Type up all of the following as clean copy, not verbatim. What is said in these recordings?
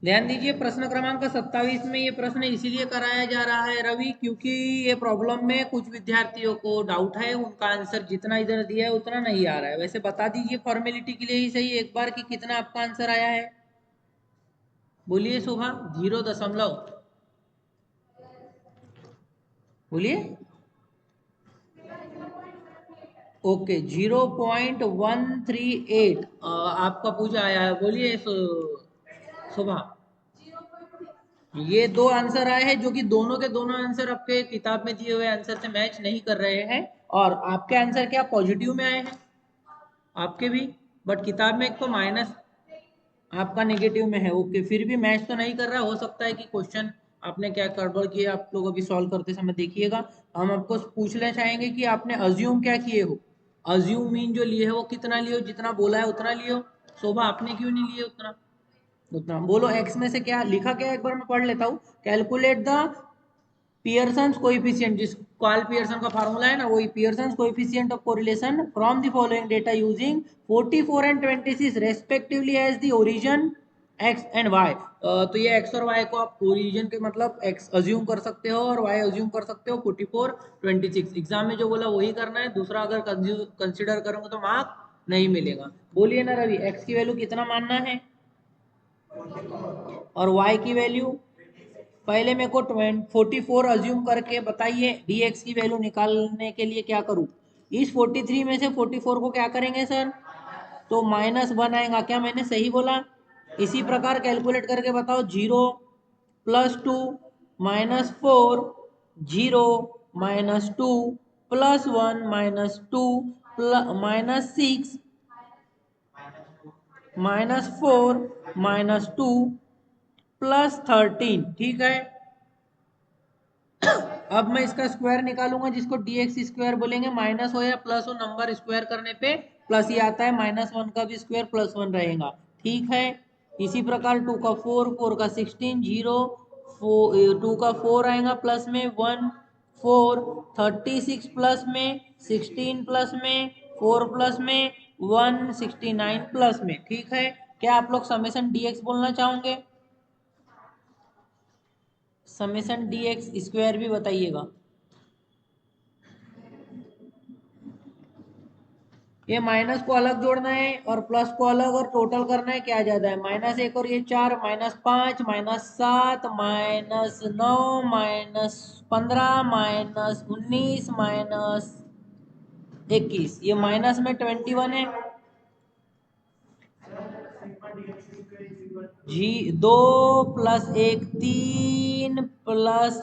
ध्यान दीजिए, प्रश्न क्रमांक 27 में ये प्रश्न इसीलिए कराया जा रहा है रवि, क्योंकि ये प्रॉब्लम में कुछ विद्यार्थियों को डाउट है, उनका आंसर जितना इधर दिया है उतना नहीं आ रहा है। वैसे बता दीजिए फॉर्मेलिटी के लिए ही सही एक बार कि कितना आपका आंसर आया है। बोलिए शोभा। 0 दशमलव, बोलिए। ओके, 0.138 आपका पूजा आया है। बोलिए शोभा। ये दो आंसर आए हैं जो कि दोनों के दोनों आंसर आपके किताब में दिए हुए आंसर से मैच नहीं कर रहे हैं, और आपके आंसर क्या पॉजिटिव में आए हैं आपके भी, बट किताब में एक तो माइनस आपका नेगेटिव में है। ओके, फिर भी मैच तो नहीं कर रहा। हो सकता है कि क्वेश्चन आपने क्या गड़बड़ किया, आप लोग अभी सॉल्व करते समय देखिएगा। हम आपको पूछना चाहेंगे कि आपने अज्यूम क्या किए हो। अज्यूम मीन जो लिए है वो कितना लिए हो, जितना बोला है उतना लिए हो। शोभा आपने क्यों नहीं लिए उतना उतना? बोलो एक्स में से क्या लिखा, क्या एक बार मैं पढ़ लेता हूँ। कैलकुलेट द पियर्सन्स कोएफिशिएंट, जिस कार्ल पियर्सन का फार्मूला है ना, वही Pearson's coefficient of correlation from the following data using 44 and 26 respectively as the origin x and y. तो ये एक्स और वाई को आप ओरिजिन के मतलब एक्स अज्यूम कर सकते हो और वाई अज्यूम कर सकते हो। 44 26 एग्जाम में जो बोला वही करना है, दूसरा अगर कंसिडर करोगे तो मार्क नहीं मिलेगा। बोलिए ना रवि, एक्स की वैल्यू कितना मानना है और वाई की वैल्यू? पहले मेरे को 44 अज्यूम करके बताइए dx की वैल्यू निकालने के लिए क्या करूं। इस 43 में से 44 को क्या करेंगे सर, तो -1 आएगा। क्या मैंने सही बोला? इसी प्रकार कैलकुलेट करके बताओ। 0 + 2 -4, 0 -2 +1 -2 -6 -4 -2 +13। ठीक है, अब मैं इसका स्क्वायर निकालूंगा जिसको dx स्क्वायर बोलेंगे। माइनस हो या प्लस हो, नंबर स्क्वायर करने पे प्लस ही आता है। -1 का भी स्क्वायर +1 रहेगा। ठीक है, इसी प्रकार 2 का 4, 4 का 16, 0 2 का 4 आएगा प्लस में 1 4 36 प्लस में 16 प्लस में 4 प्लस में 1 69 प्लस में। ठीक है, क्या आप लोग समेशन dx बोलना चाहोगे? समेशन dx स्क्वायर भी बताइएगा। ये माइनस को अलग जोड़ना है और प्लस को अलग, और टोटल करना है। क्या आ जाता है? -1 और ये 4, -5 -7 -9 -15 -19 -21, ये माइनस में 21 है जी। 2 + 1 3 +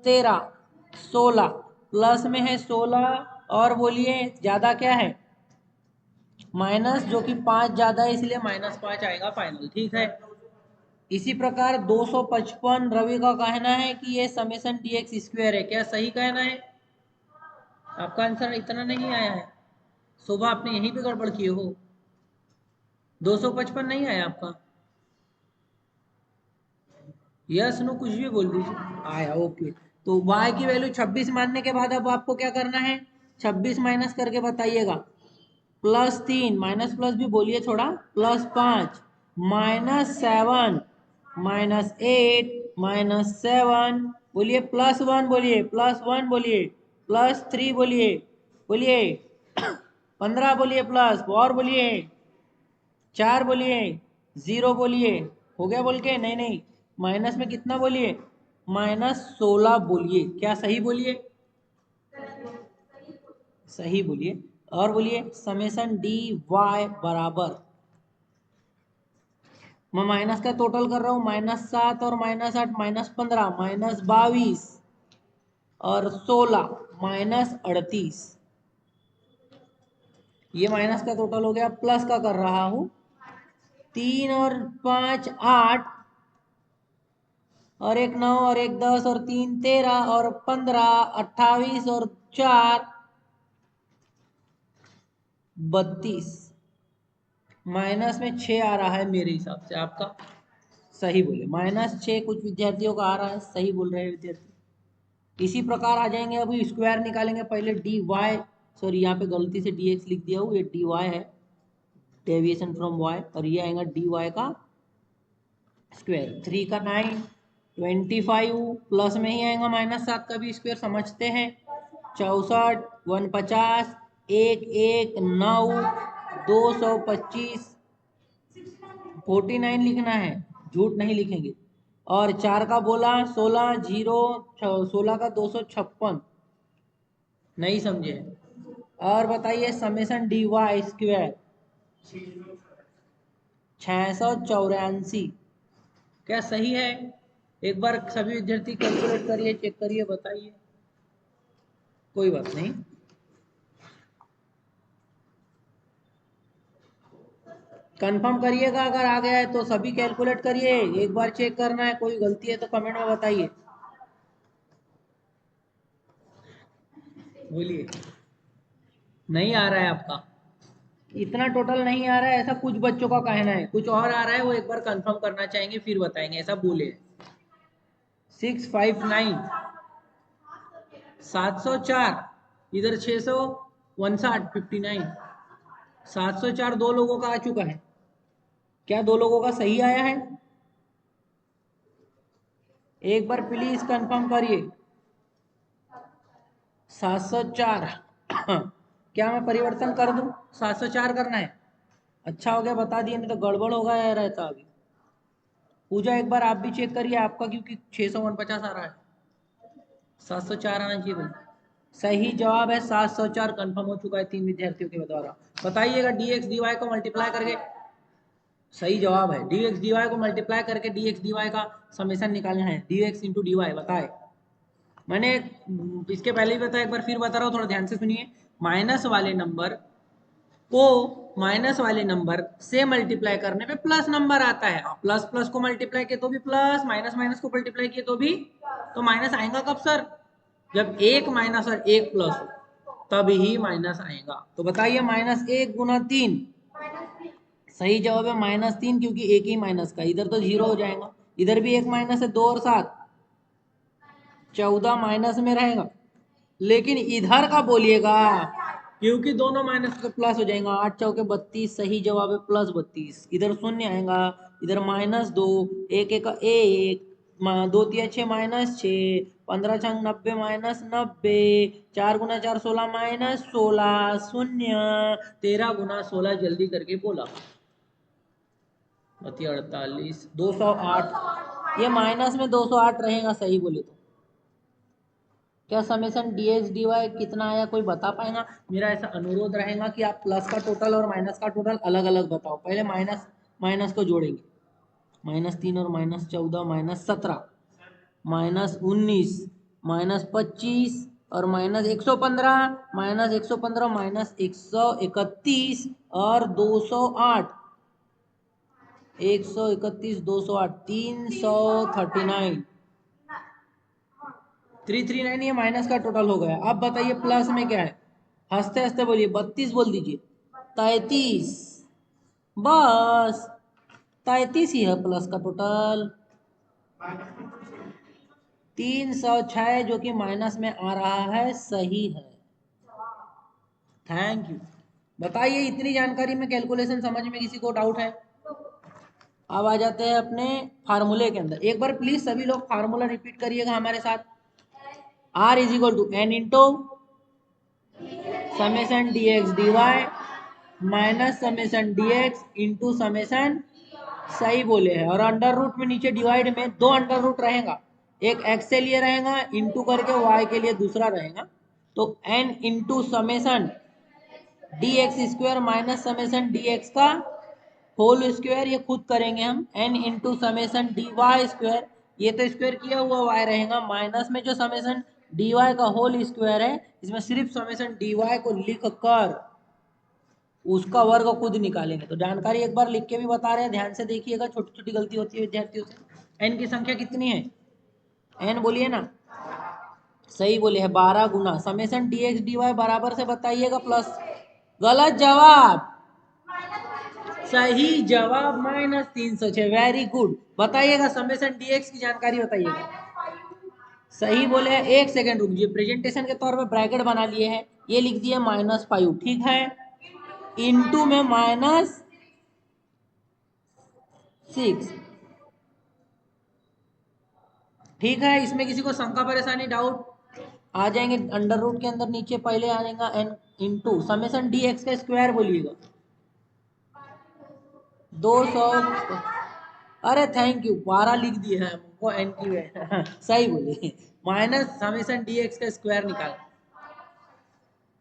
13 16, प्लस में है 16। और बोलिए ज्यादा क्या है? माइनस, जो कि 5 ज्यादा है इसलिए -5 आएगा फाइनल। ठीक है, इसी प्रकार 255 रवि का कहना है कि ये समेशन dx स्क्वायर है। क्या सही कहना है? आपका आंसर इतना नहीं आया है। सुबह आपने यहीं पे गड़बड़ किए हो। 255 नहीं आया आपका? यस नो कुछ भी बोल दीजिए। आया, ओके। तो y की वैल्यू 26 मानने के बाद अब आपको क्या करना है? 26 माइनस करके बताइएगा। +3 माइनस प्लस भी बोलिए थोड़ा, +5 -7 -8 -7, बोलिए +1, बोलिए +1, बोलिए +3, बोलिए बोलिए 15, बोलिए प्लस, और बोलिए 4, बोलिए 0, बोलिए। हो गया बोल के? नहीं नहीं, माइनस में कितना बोलिए? -16 बोलिए। क्या सही बोलिए? सही बोलिए। और बोलिए समेशन dy बराबर, मैं माइनस का टोटल कर रहा हूँ, -7 और -8 -15 -22 और 16 -38। ये माइनस का टोटल हो गया, प्लस का कर रहा हूँ। 3 और 5 8 और 1 9 और 1 10 और 3 13 और 15 28 और 4 32, माइनस में 6 आ रहा है मेरे हिसाब से। आपका सही बोले, -6 कुछ विद्यार्थियों का आ रहा है। सही बोल रहे हैं विद्यार्थी। इसी प्रकार आ जाएंगे, अभी स्क्वायर निकालेंगे। पहले dy, सॉरी यहाँ पे गलती से dx लिख दिया हूँ, ये dy है, डेविएशन फ्रॉम y, और ये आएगा dy का स्क्वायर, 3 का 9, 25 प्लस में ही आएगा -7 का भी स्क्वायर, समझते हैं। 64, 150, 1 1 9, 225, 49 लिखना है, झूठ नहीं लिखेंगे। और 4 का बोला 16, 0 16 का 256, नहीं समझे। और बताइए समेसन डी वाई स्क्वायर 684, क्या सही है? एक बार सभी विद्यार्थी कैलकुलेट करिए, चेक करिए, बताइए। कोई बात नहीं, कंफर्म करिएगा, अगर आ गया है तो सभी कैलकुलेट करिए, एक बार चेक करना है, कोई गलती है तो कमेंट में बताइए। बोलिए, नहीं आ रहा है आपका? इतना टोटल नहीं आ रहा है, ऐसा कुछ बच्चों का कहना है, कुछ और आ रहा है, वो एक बार कंफर्म करना चाहेंगे फिर बताएंगे, ऐसा बोले। 659, 704, इधर 659, 59, 704 दो लोगों का आ चुका है। क्या दो लोगों का सही आया है? एक बार प्लीज कंफर्म करिए। 704 क्या मैं परिवर्तन कर दूं? 704 करना है? अच्छा हो गया बता दिए, नहीं तो गड़बड़ होगा यार रहता अभी। पूजा एक बार आप भी चेक करिए आपका, क्योंकि 649 आ रहा है, 704 आना चाहिए भाई। सही जवाब है 704, कंफर्म हो चुका है 3 विद्यार्थियों के द्वारा। बताइएगा dx dy को मल्टीप्लाई करके, सही जवाब है dx dy को मल्टीप्लाई करके dx dy का समेशन निकालना है, dx इंटू dy। बताए मैंने इसके पहले भी बताया, एक बार फिर बता रहा हूँ, थोड़ा ध्यान से सुनिए। माइनस वाले नंबर को माइनस वाले नंबर से मल्टीप्लाई करने पे प्लस नंबर आता है, प्लस प्लस को मल्टीप्लाई किए तो भी प्लस, माइनस माइनस को मल्टीप्लाई किए तो भी, तो माइनस आएगा कब सर? जब एक माइनस और एक प्लस हो तब ही माइनस आएगा। तो बताइए -1 गुना 3, सही जवाब है -3, क्योंकि एक ही माइनस का, इधर तो 0 हो जाएगा, इधर भी एक माइनस है, 2 और 7 14 माइनस में रहेगा। लेकिन इधर का बोलिएगा, क्योंकि दोनों माइनस पे प्लस हो जाएगा, 8 चौके 32, सही जवाब है +32। इधर शून्य आएगा, इधर -2, 1 1 1, 2 3 6 -6, 15 छंग 90 -90, 4 गुना 4 16 -16, शून्य, 13 गुना 16 जल्दी करके बोला। 48, 208, ये माइनस में 208 रहेगा सही बोले तो। क्या समेसन dx dy कितना आया, कोई बता पाएगा? मेरा ऐसा अनुरोध रहेगा कि आप प्लस का टोटल और माइनस का टोटल अलग अलग बताओ। पहले माइनस माइनस को जोड़ेंगे, -3 और -14, -17, -19, -25 और -115, -115, -131 और 208, 131, 208, 339, 339, ये माइनस का टोटल हो गया। अब बताइए प्लस में क्या है? हंसते हंसते बोलिए, 32 बोल दीजिए, 33, बस 33 ही है प्लस का टोटल। 306 जो कि माइनस में आ रहा है, सही है। Thank you. बताइए इतनी जानकारी में कैलकुलेशन समझ में किसी को डाउट है? अब आ जाते हैं अपने फार्मूले के अंदर। एक बार प्लीज सभी लोग फार्मूला रिपीट करिएगा हमारे साथ। R is equal to n into summation dx dy minus summation dx into summation, सही बोले हैं। और अंडर रूट में नीचे डिवाइड में 2 अंडर रूट रहेगा, एक x के लिए रहेगा, इंटू करके y के लिए दूसरा रहेगा। तो n into summation dx square minus summation dx का होल स्क्वायर, ये खुद करेंगे हम, n into summation dy square, ये तो स्क्वायर किया हुआ y रहेगा, माइनस में जो समेसन dy का होल स्क्वायर है, इसमें सिर्फ समेसन dy को लिख कर उसका वर्ग खुद निकालेंगे। तो जानकारी एक बार लिख के भी बता रहे हैं, ध्यान से देखिएगा, छोटी छोटी गलती होती है विद्यार्थियों से। n की संख्या कितनी है? n बोलिए ना, सही बोले है 12 गुना समेसन dx dy बराबर से बताइएगा प्लस, गलत जवाब, सही जवाब -306, वेरी गुड। बताइएगा समेसन dx की जानकारी बताइएगा। सही बोले हैं, एक सेकेंड रुकिए, प्रेजेंटेशन के तौर पे ब्रैकेट बना लिए हैं, ये लिख दिए -5, ठीक है, इंटू में -6, ठीक है, इसमें किसी को शंका परेशानी डाउट? आ जाएंगे अंडर रूट के अंदर, नीचे पहले आ जाएगा n into summation d x का स्क्वायर बोलिएगा 200। अरे थैंक यू, 12 लिख दिए हैं हमको एन की है सही बोले, माइनस समेसन डी एक्स का स्क्वायर निकाल।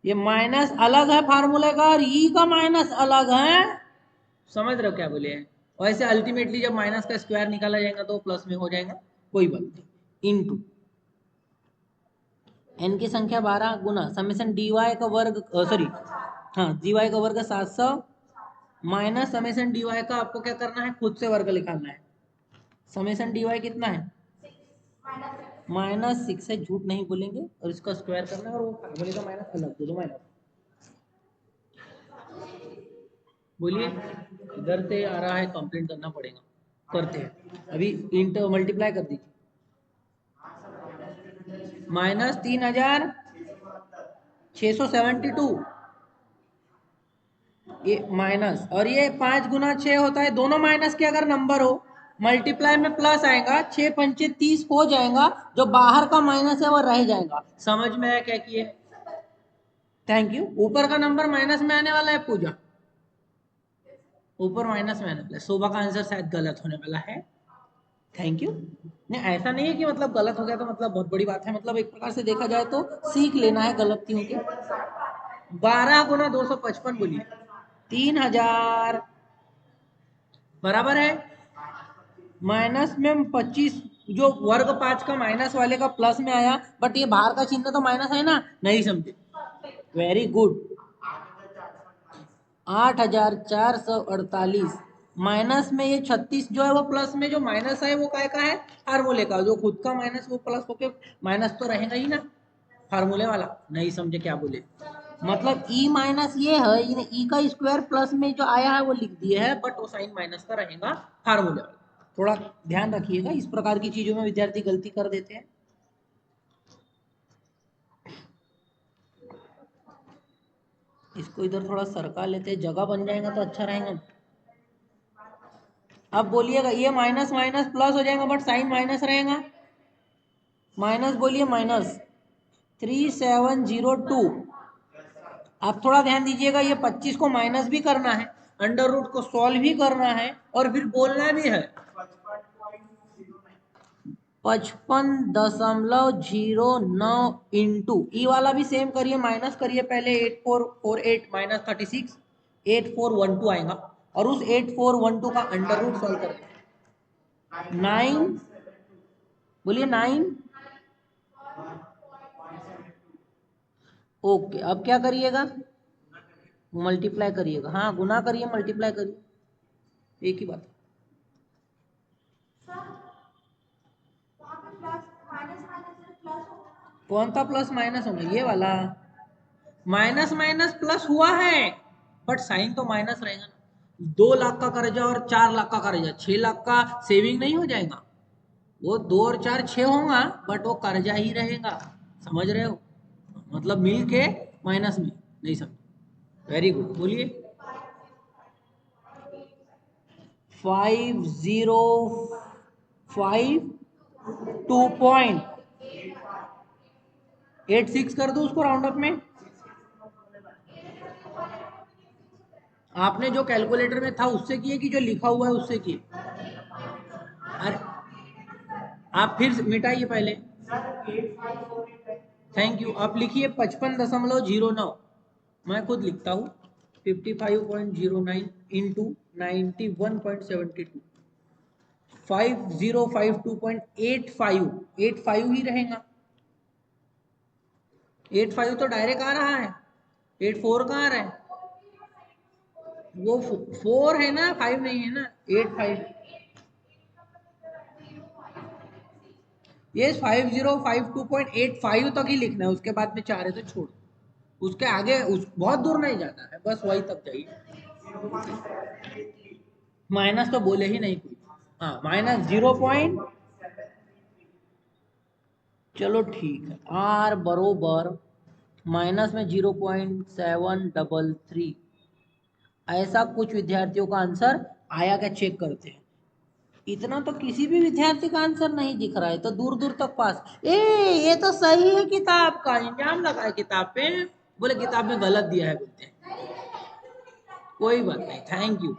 ये माइनस अलग है फार्मूले का और ई का माइनस अलग है, समझ रहे हो क्या बोले हैं? वैसे अल्टीमेटली जब माइनस का स्क्वायर निकाला जाएगा तो प्लस में हो जाएगा, कोई बात नहीं। इनटू एन की संख्या 12 गुना समेसन डी वाई का वर्ग सॉरी हाँ डी वाई का वर्ग 700 माइनस समेसन डी वाई का आपको क्या करना है, खुद से वर्ग निकालना है। समेसन डी वाई कितना है, -6 है, झूठ नहीं बोलेंगे, और इसका स्क्वायर करना है, और वो फार्मूले का माइनस अलग दे दो माइनस। बोलिए, इधर से आ रहा है, कंप्लेंट करना पड़ेगा, करते हैं अभी। इंट मल्टीप्लाई कर दीजिए, -3672 ये माइनस, और ये 5 गुना 6 होता है, दोनों माइनस के अगर नंबर हो मल्टीप्लाई में प्लस आएगा, 6 पंचे 30 हो जाएगा, जो बाहर का माइनस है वो रह जाएगा। समझ में आया क्या किए? Thank you. ऊपर का नंबर माइनस में आने वाला है पूजा, ऊपर माइनस में आने वाला है। शोभा का आंसर शायद गलत होने वाला है, थैंक यू। नहीं ऐसा नहीं है कि मतलब गलत हो गया तो मतलब बहुत बड़ी बात है, मतलब एक प्रकार से देखा जाए तो सीख लेना है गलतियों के। 12 गुना 255 बोलिए, 3000 बराबर है माइनस में 25, जो वर्ग 5 का माइनस वाले का प्लस में आया, बट ये बाहर का चिन्ह तो माइनस है ना, नहीं समझे, वेरी गुड। 8448 माइनस में ये 36 जो है वो प्लस में, जो माइनस है वो काय का है, फार्मूले का, जो खुद का माइनस वो प्लस होके माइनस तो रहेगा ही ना, फार्मूले वाला। नहीं समझे क्या बोले, मतलब ई माइनस ये है, ई का स्क्वायर प्लस में जो आया है वो लिख दिए है, बट वो साइन माइनस का रहेगा फार्मूले वाला। थोड़ा ध्यान रखिएगा, इस प्रकार की चीजों में विद्यार्थी गलती कर देते हैं। इसको इधर थोड़ा सरका लेते हैं, जगह बन जाएगा तो अच्छा रहेगा। अब बोलिएगा, ये माइनस माइनस प्लस हो जाएगा, बट साइन माइनस रहेगा, माइनस बोलिए, -3702। आप थोड़ा ध्यान दीजिएगा, ये 25 को माइनस भी करना है, अंडर रूट को सॉल्व भी करना है, और फिर बोलना भी है। 55.09 इंटू ई वाला भी सेम करिए, माइनस करिए पहले, 8448 माइनस 36 8412 आएगा, और उस 8412 का अंडर रूट सॉल्व करें। 9 बोलिए 9। ओके, अब क्या करिएगा, मल्टीप्लाई करिएगा, हाँ गुना करिए मल्टीप्लाई करिए, एक ही बात। कौन सा प्लस माइनस होगा, ये वाला माइनस माइनस प्लस हुआ है, बट साइन तो माइनस रहेगा ना। 2 लाख का कर्जा और 4 लाख का कर्जा, 6 लाख का सेविंग नहीं हो जाएगा, वो 2 और 4 6 होगा, बट वो कर्जा ही रहेगा, समझ रहे हो, मतलब मिल के माइनस में, नहीं समझ, वेरी गुड। बोलिए 5052.86 कर दो उसको राउंड अप में। आपने जो कैलकुलेटर में था उससे किए कि जो लिखा हुआ है उससे किए? अरे आप फिर मिटाइए पहले, थैंक यू। आप लिखिए 55.09, मैं खुद लिखता हूँ 55.09 इंटू 91.72, 5052.85, 85 ही रहेगा, 85 तो डायरेक्ट आ रहा है, 84 कहाँ आ रहा है, वो 4 है ना, 5 नहीं है ना, 85। ये 5052.85 तक ही लिखना है, उसके बाद में 4 है तो छोड़, उसके आगे उस बहुत दूर नहीं जाना है, बस वही तक जाइए। माइनस तो बोले ही नहीं कोई, हाँ -0. चलो ठीक है, आर बरोबर माइनस में 0.733, ऐसा कुछ विद्यार्थियों का आंसर आया क्या चेक करते हैं। इतना तो किसी भी विद्यार्थी का आंसर नहीं दिख रहा है, तो दूर दूर तक पास। ये तो सही है किताब का, इल्जाम लगा है किताब पे, बोले किताब में गलत दिया है बोलते हैं। कोई बात नहीं, थैंक यू।